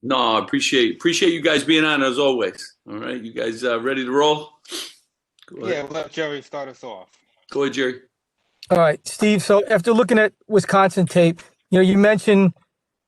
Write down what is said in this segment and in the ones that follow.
No, I appreciate you guys being on as always. All right, you guys ready to roll? Go ahead, Yeah, we'll let Jerry start us off. go ahead, Jerry. All right, Steve. So after looking at Wisconsin tape, you mentioned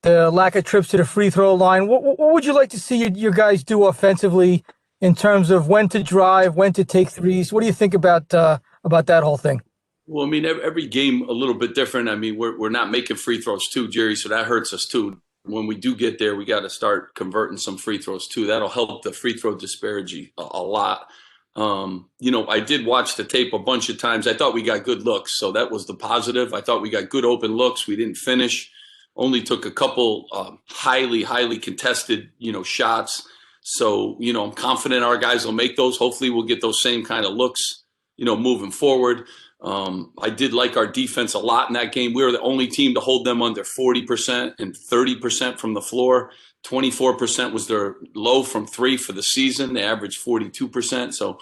the lack of trips to the free throw line. What would you like to see your guys do offensively in terms of when to drive, when to take threes? What do you think about that whole thing? Well, I mean, every game a little bit different. I mean, we're not making free throws too, Jerry, so that hurts us too. When we do get there, we got to start converting some free throws too. That'll help the free throw disparity a lot. I did watch the tape a bunch of times. I thought we got good looks, so that was the positive. I thought we got good open looks. We didn't finish. Only took a couple highly contested, shots. So, I'm confident our guys will make those. Hopefully, we'll get those same kind of looks, moving forward. I did like our defense a lot in that game. We were the only team to hold them under 40% and 30% from the floor. 24% was their low from three for the season. They averaged 42%. So,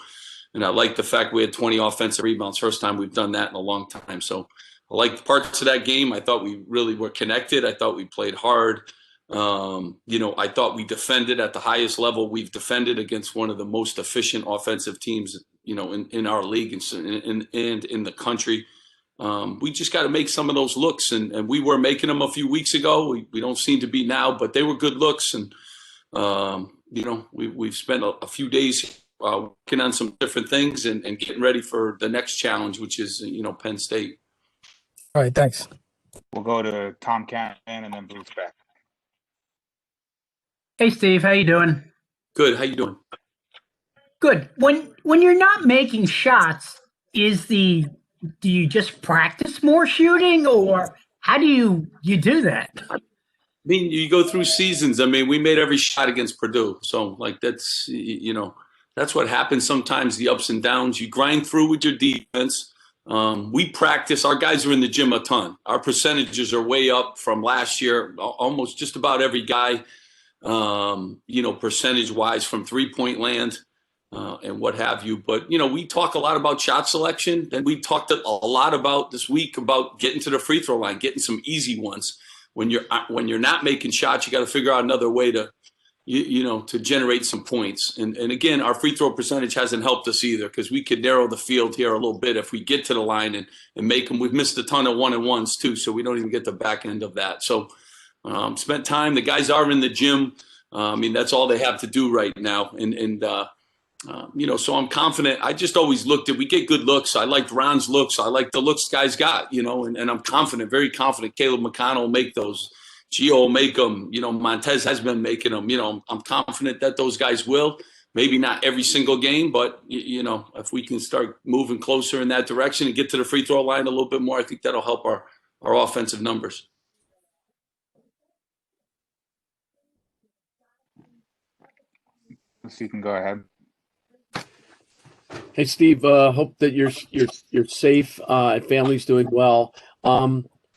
and I like the fact we had 20 offensive rebounds. First time we've done that in a long time. So I liked parts of that game. I thought we really were connected. I thought we played hard. I thought we defended at the highest level we've defended against one of the most efficient offensive teams, in our league and in the country. We just got to make some of those looks, and we were making them a few weeks ago. We don't seem to be now, but they were good looks, and we've spent a few days working on some different things and getting ready for the next challenge, which is Penn State. All right, thanks. We'll go to Tom Cannon and then Bruce Beck. Hey Steve, how you doing? Good. How you doing? Good. When you're not making shots, do you just practice more shooting, or how do you do that? I mean, you go through seasons. I mean, we made every shot against Purdue, so that's what happens sometimes. The ups and downs. You grind through with your defense. We practice. Our guys are in the gym a ton. Our percentages are way up from last year. Almost just about every guy. Percentage wise from 3-point land and what have you. But, we talk a lot about shot selection, and we talked a lot about this week about getting to the free throw line, getting some easy ones. When you're not making shots, you got to figure out another way to, to generate some points. And again, our free throw percentage hasn't helped us either, because we could narrow the field here a little bit if we get to the line and make them. We've missed a ton of 1-and-1s too, so we don't even get the back end of that. So spent time. The guys are in the gym. I mean, that's all they have to do right now. So I'm confident. I just always looked at, we get good looks. I liked Ron's looks. I like the looks guys got, and I'm confident, very confident Caleb McConnell will make those. Gio will make them. Montez has been making them. I'm confident that those guys will. Maybe not every single game, but, if we can start moving closer in that direction and get to the free throw line a little bit more, I think that'll help our offensive numbers. So you can go ahead. Hey Steve, hope that you're safe and family's doing well.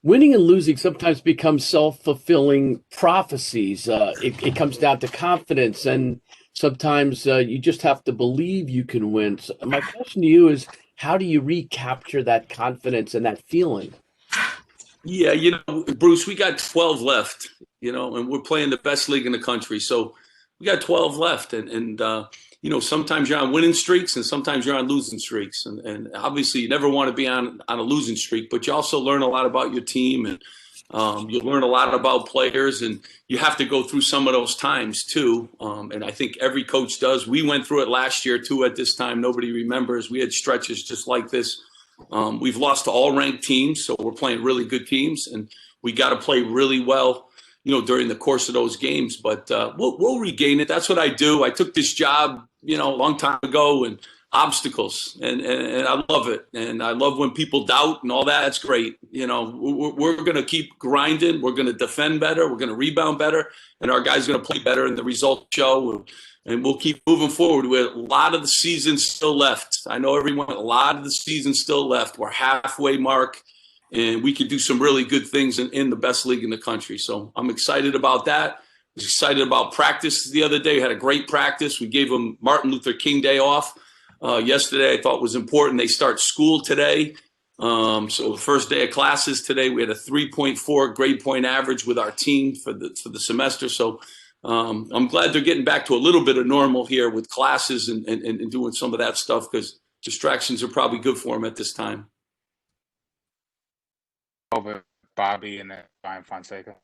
Winning and losing sometimes becomes self-fulfilling prophecies. It comes down to confidence, and sometimes you just have to believe you can win. So my question to you is, how do you recapture that confidence and that feeling? Yeah, Bruce, we got 12 left, and we're playing the best league in the country. So we got 12 left. And sometimes you're on winning streaks and sometimes you're on losing streaks. And obviously you never want to be on a losing streak, but you also learn a lot about your team, and you learn a lot about players, and you have to go through some of those times too. And I think every coach does. We went through it last year too at this time. Nobody remembers. We had stretches just like this. We've lost to all ranked teams, so we're playing really good teams, and we got to play really well, during the course of those games. But we'll regain it. That's what I do. I took this job, a long time ago, and obstacles, and I love it. And I love when people doubt and all that. That's great. We're going to keep grinding. We're going to defend better. We're going to rebound better, and our guys are going to play better, and the results show. And we'll keep moving forward. With a lot of the season still left. I know everyone, a lot of the season still left. We're halfway mark, and we could do some really good things in the best league in the country. So I'm excited about that. I was excited about practice the other day. We had a great practice. We gave them Martin Luther King Day off yesterday. I thought was important. They start school today. So the first day of classes today, we had a 3.4 grade point average with our team for the semester. So I'm glad they're getting back to a little bit of normal here with classes and doing some of that stuff, because distractions are probably good for them at this time. Over Bobby and then Brian Fonseca.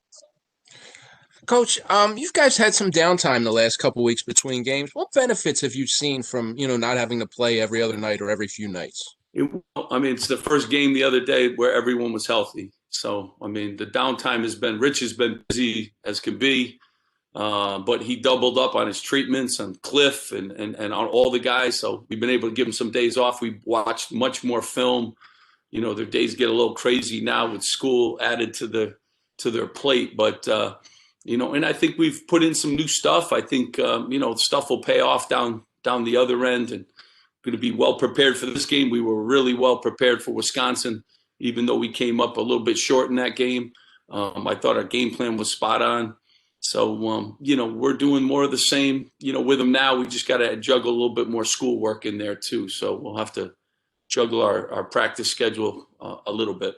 Coach, you guys had some downtime the last couple weeks between games. What benefits have you seen from, not having to play every other night or every few nights? It's the first game the other day where everyone was healthy. So, the downtime Rich has been busy as can be, but he doubled up on his treatments on Cliff and on all the guys. So we've been able to give him some days off. We watched much more film. Their days get a little crazy now with school added to their plate, but and I think we've put in some new stuff. I think stuff will pay off down the other end, and going to be well prepared for this game. We were really well prepared for Wisconsin, even though we came up a little bit short in that game. I thought our game plan was spot on. So we're doing more of the same. With them now, we just got to juggle a little bit more schoolwork in there too. So we'll have to juggle our practice schedule a little bit.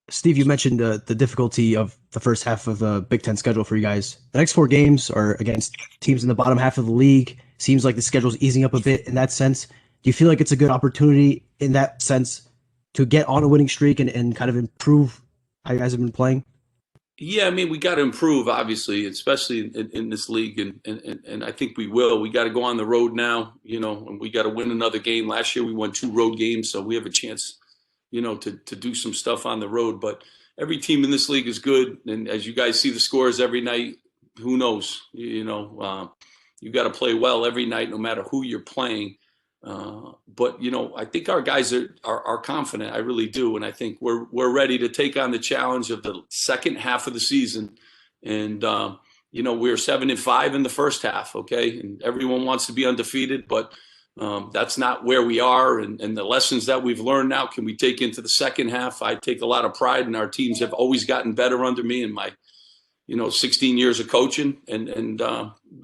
Steve, you mentioned the difficulty of the first half of the Big Ten schedule for you guys. The next 4 games are against teams in the bottom half of the league. Seems like the schedule's easing up a bit in that sense. Do you feel like it's a good opportunity in that sense to get on a winning streak and kind of improve how you guys have been playing? Yeah, we got to improve, obviously, especially in this league, and I think we will. We got to go on the road now, and we got to win another game. Last year we won 2 road games, so we have a chance to do some stuff on the road. But every team in this league is good. And as you guys see the scores every night, who knows? You got to play well every night, no matter who you're playing. But I think our guys are confident. I really do. And I think we're ready to take on the challenge of the second half of the season. And, we're 7-5 in the first half. Okay. And everyone wants to be undefeated, but that's not where we are, and the lessons that we've learned now can we take into the second half. I take a lot of pride in our teams have always gotten better under me in my 16 years of coaching, and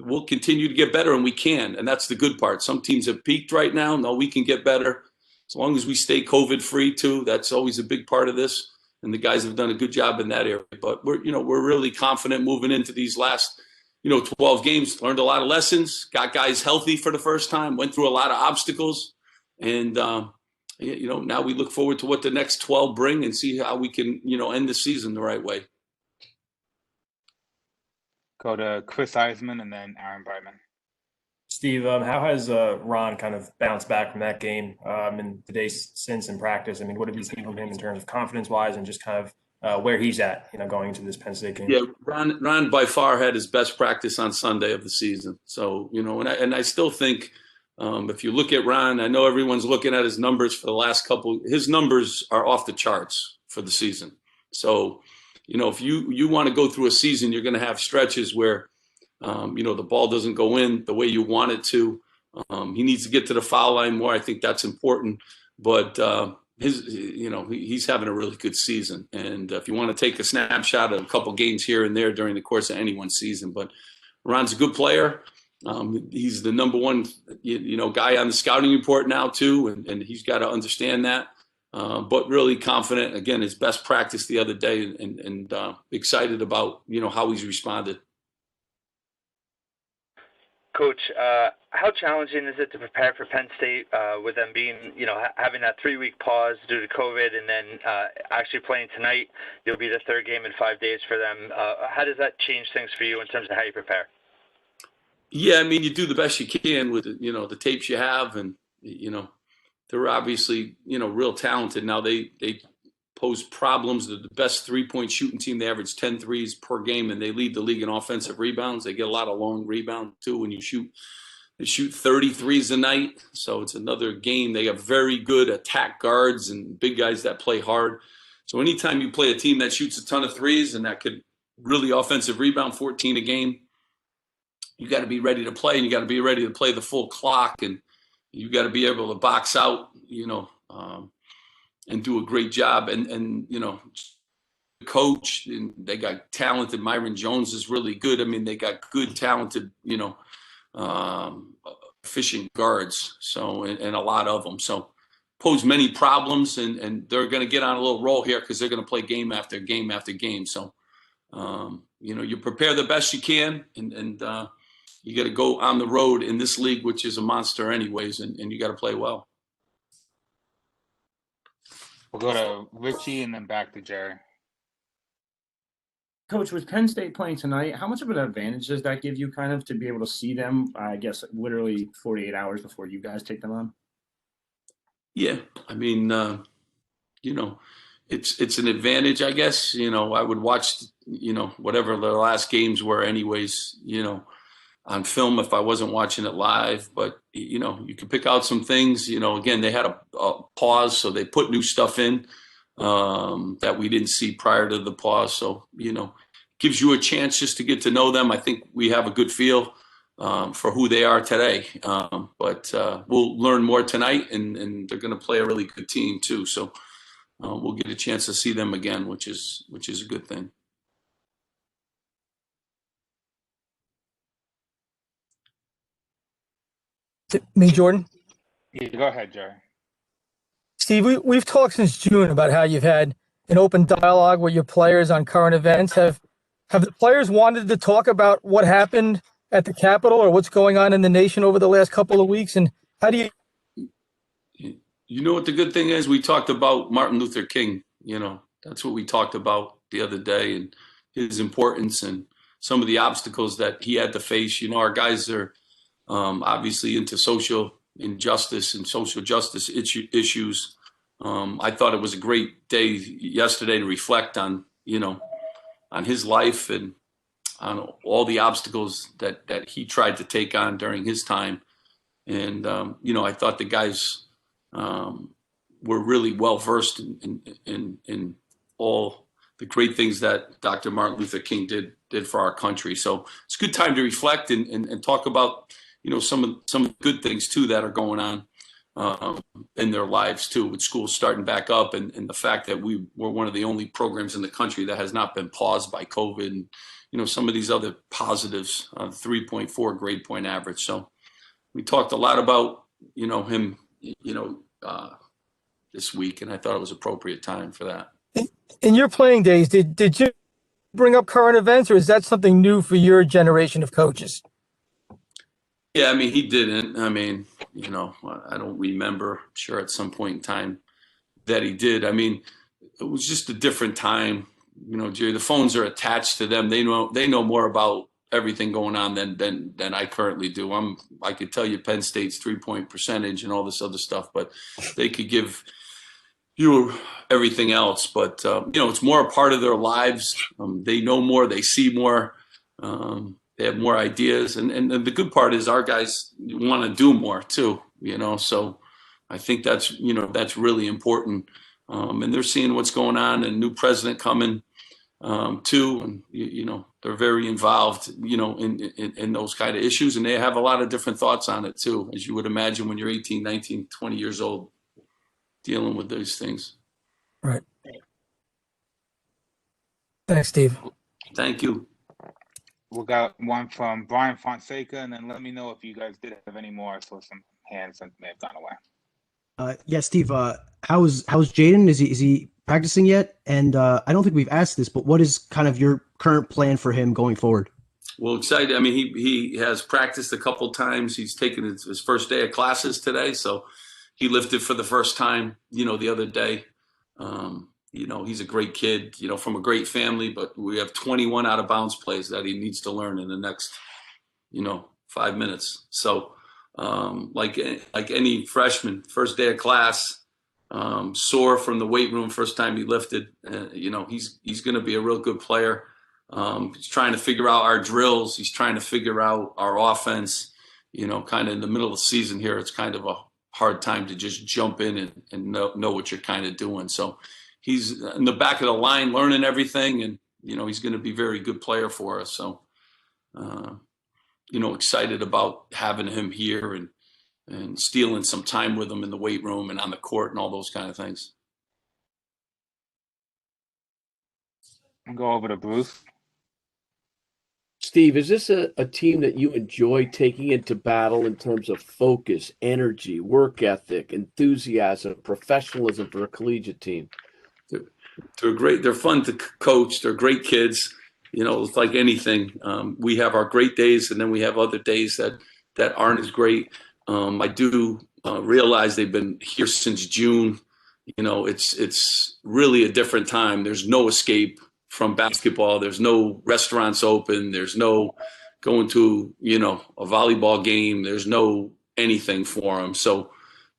we'll continue to get better, and we can, and that's the good part. Some teams have peaked right now. No, we can get better as long as we stay COVID free too. That's always a big part of this, and the guys have done a good job in that area. But we're really confident moving into these last 12 games, learned a lot of lessons, got guys healthy for the first time, went through a lot of obstacles. And, now we look forward to what the next 12 bring and see how we can, end the season the right way. Go to Chris Eisman and then Aaron Brightman. Steve, how has Ron kind of bounced back from that game in the days since in practice? What have you seen from him in terms of confidence-wise and just kind of where he's at, going into this Penn State game? Yeah, Ron by far had his best practice on Sunday of the season. So, and I still think if you look at Ron, I know everyone's looking at his numbers for the last couple. His numbers are off the charts for the season. So, if you want to go through a season, you're going to have stretches where, the ball doesn't go in the way you want it to. He needs to get to the foul line more. I think that's important. But he's having a really good season. And if you want to take a snapshot of a couple games here and there during the course of anyone's season, but Ron's a good player. He's the number one, guy on the scouting report now too. And he's got to understand that, but really confident. Again, his best practice the other day, and excited about, how he's responded. Coach, how challenging is it to prepare for Penn State with them being, having that 3-week pause due to COVID and then actually playing tonight? You'll be the 3rd game in 5 days for them. How does that change things for you in terms of how you prepare? Yeah, you do the best you can with, the tapes you have, and, they're obviously, real talented. Now they pose problems. They're the best 3-point shooting team. They average 10 threes per game, and they lead the league in offensive rebounds. They get a lot of long rebounds too when you shoot. They shoot 30 threes a night, so it's another game. They have very good attack guards and big guys that play hard. So anytime you play a team that shoots a ton of threes and that could really offensive rebound 14 a game, you got to be ready to play, and you got to be ready to play the full clock, and you got to be able to box out, and do a great job. And coach, and they got talented. Myron Jones is really good. They got good, talented, efficient guards. So, and a lot of them. So pose many problems, and they're going to get on a little roll here because they're going to play game after game after game. So You prepare the best you can, and you got to go on the road in this league, which is a monster anyways, and you got to play well. We'll go to Richie and then back to Jerry. Coach, with Penn State playing tonight, how much of an advantage does that give you kind of to be able to see them, I guess, literally 48 hours before you guys take them on? Yeah, I mean, it's an advantage, I guess. I would watch, whatever the last games were anyways, on film if I wasn't watching it live. But, you could pick out some things. Again, they had a pause, so they put new stuff in that we didn't see prior to the pause. So, gives you a chance just to get to know them. I think we have a good feel for who they are today. But we'll learn more tonight, and they're going to play a really good team too. So we'll get a chance to see them again, which is a good thing. Me, Jordan? Yeah, go ahead, Jerry. Steve, we've talked since June about how you've had an open dialogue with your players on current events. Have the players wanted to talk about what happened at the Capitol or what's going on in the nation over the last couple of weeks? And how do you? You know what the good thing is? We talked about Martin Luther King. That's what we talked about the other day, and his importance and some of the obstacles that he had to face. Our guys are obviously into social injustice and social justice issues. I thought it was a great day yesterday to reflect on, on his life and on all the obstacles that he tried to take on during his time. And, I thought the guys were really well versed in all the great things that Dr. Martin Luther King did for our country. So it's a good time to reflect and talk about, some good things too that are going on in their lives too, with schools starting back up and the fact that we were one of the only programs in the country that has not been paused by COVID, and some of these other positives, 3.4 grade point average. So we talked a lot about him this week, and I thought it was appropriate time for that. In your playing days, did you bring up current events, or is that something new for your generation of coaches? Yeah, I mean, he didn't. I mean, I don't remember. I'm sure at some point in time that he did. I mean, it was just a different time. Jerry, the phones are attached to them. They know more about everything going on than I currently do. I could tell you Penn State's 3-point percentage and all this other stuff, but they could give you everything else. But it's more a part of their lives. They know more. They see more. They have more ideas, and the good part is our guys want to do more too. So I think that's really important. And they're seeing what's going on, and new president coming too, and they're very involved, in those kind of issues, and they have a lot of different thoughts on it too, as you would imagine when you're 18, 19, 20 years old, dealing with those things. Right. Thanks, Steve. Thank you. We got one from Brian Fonseca, and then let me know if you guys did have any more. I saw some hands that may have gone away. Yeah, Steve. How's Jaden? Is he practicing yet? And I don't think we've asked this, but what is kind of your current plan for him going forward? Well, excited. I mean, he has practiced a couple times. He's taken his first day of classes today, so he lifted for the first time, the other day. He's a great kid, from a great family, but we have 21 out of bounds plays that he needs to learn in the next, 5 minutes. So, like any freshman, first day of class, sore from the weight room, first time he lifted, he's going to be a real good player. He's trying to figure out our drills. He's trying to figure out our offense, kind of in the middle of the season here. It's kind of a hard time to just jump in and know what you're kind of doing. So he's in the back of the line learning everything, and, he's going to be a very good player for us. So, excited about having him here and stealing some time with him in the weight room and on the court and all those kind of things. I'll go over to Bruce. Steve, is this a team that you enjoy taking into battle in terms of focus, energy, work ethic, enthusiasm, professionalism for a collegiate team? They're great. They're fun to coach. They're great kids. it's like anything. We have our great days, and then we have other days that aren't as great. I do realize they've been here since June. It's really a different time. There's no escape from basketball. There's no restaurants open. There's no going to, a volleyball game. There's no anything for them. So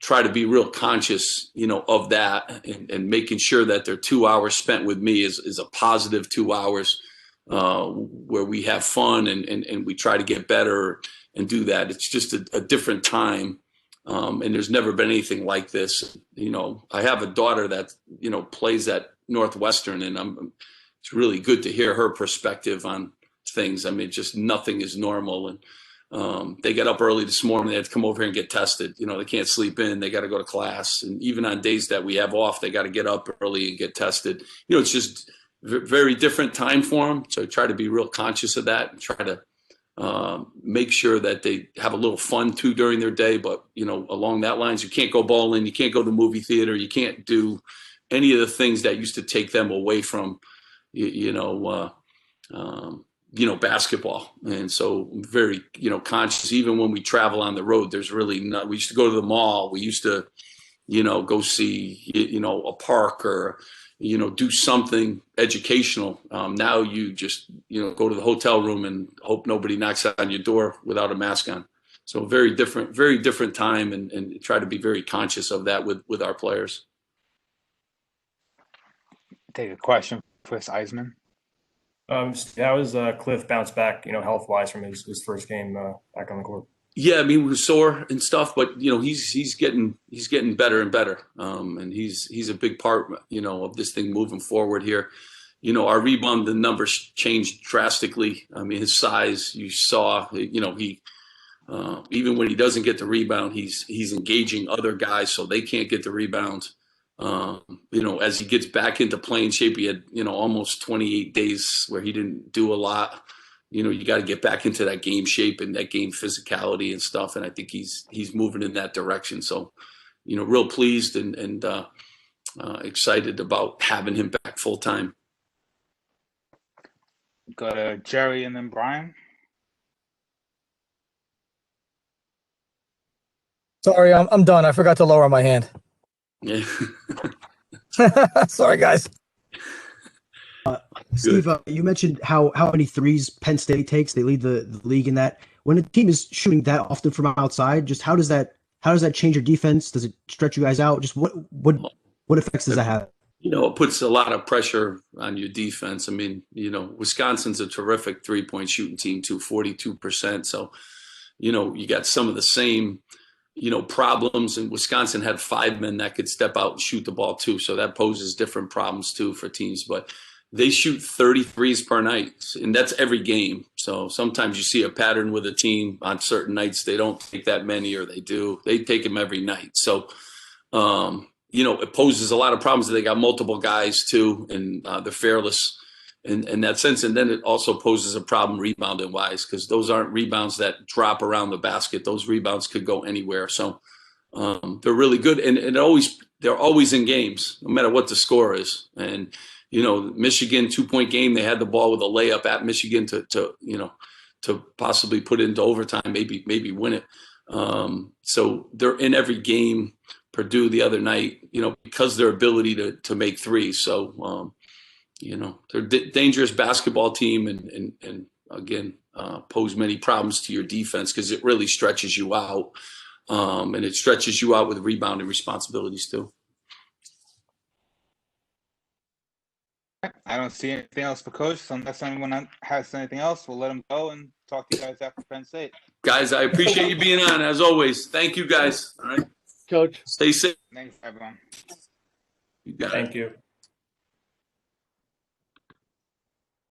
try to be real conscious, of that and making sure that their 2 hours spent with me is a positive 2 hours where we have fun and we try to get better and do that. It's just a different time. And there's never been anything like this. I have a daughter that, plays at Northwestern, and it's really good to hear her perspective on things. I mean, just nothing is normal. And they got up early this morning. They had to come over here and get tested. They can't sleep in. They got to go to class. And even on days that we have off, they got to get up early and get tested. It's just very different time for them. So I try to be real conscious of that and try to make sure that they have a little fun too during their day. But, along that lines, you can't go bowling, you can't go to the movie theater, you can't do any of the things that used to take them away from, basketball. And so very, conscious, even when we travel on the road, there's really not, we used to go to the mall. We used to, go see, a park or, do something educational. Now you just, go to the hotel room and hope nobody knocks on your door without a mask on. So very different time and try to be very conscious of that with our players. Take a question, Chris Eisman. How was Cliff bounce back, health-wise from his first game back on the court? Yeah, I mean, we were sore and stuff, but he's getting better and better, and he's a big part, of this thing moving forward here. Our rebound, the numbers changed drastically. I mean, his size, you saw, he even when he doesn't get the rebound, he's engaging other guys so they can't get the rebound. As he gets back into playing shape, he had almost 28 days where he didn't do a lot. You got to get back into that game shape and that game physicality and stuff. And I think he's moving in that direction. So, real pleased and excited about having him back full time. Go to Jerry and then Brian. Sorry, I'm done. I forgot to lower my hand. Yeah. Sorry, guys. Steve, you mentioned how many threes Penn State takes. They lead the league in that. When a team is shooting that often from outside, just how does that change your defense? Does it stretch you guys out? Just what effects does that have? It puts a lot of pressure on your defense. I mean, Wisconsin's a terrific 3-point shooting team too, 42%. So, you got some of the same problems, and Wisconsin had 5 men that could step out and shoot the ball too. So that poses different problems too for teams, but they shoot 33s per night, and that's every game. So sometimes you see a pattern with a team on certain nights. They don't take that many, or they do. They take them every night. So, it poses a lot of problems. They got multiple guys too, and they're fearless in that sense. And then it also poses a problem rebounding wise, because those aren't rebounds that drop around the basket. Those rebounds could go anywhere. So they're really good, and they're always in games, no matter what the score is. And Michigan 2-point game, they had the ball with a layup at Michigan to possibly put it into overtime, maybe win it. So they're in every game. Purdue the other night, because their ability to make threes. So, they're a dangerous basketball team and again, pose many problems to your defense because it really stretches you out. And it stretches you out with rebounding responsibilities too. I don't see anything else for Coach. So unless anyone has anything else, we'll let him go and talk to you guys after Penn State. Guys, I appreciate you being on as always. Thank you guys. All right. Coach. Stay safe. Thanks, everyone. You got it. Thank you.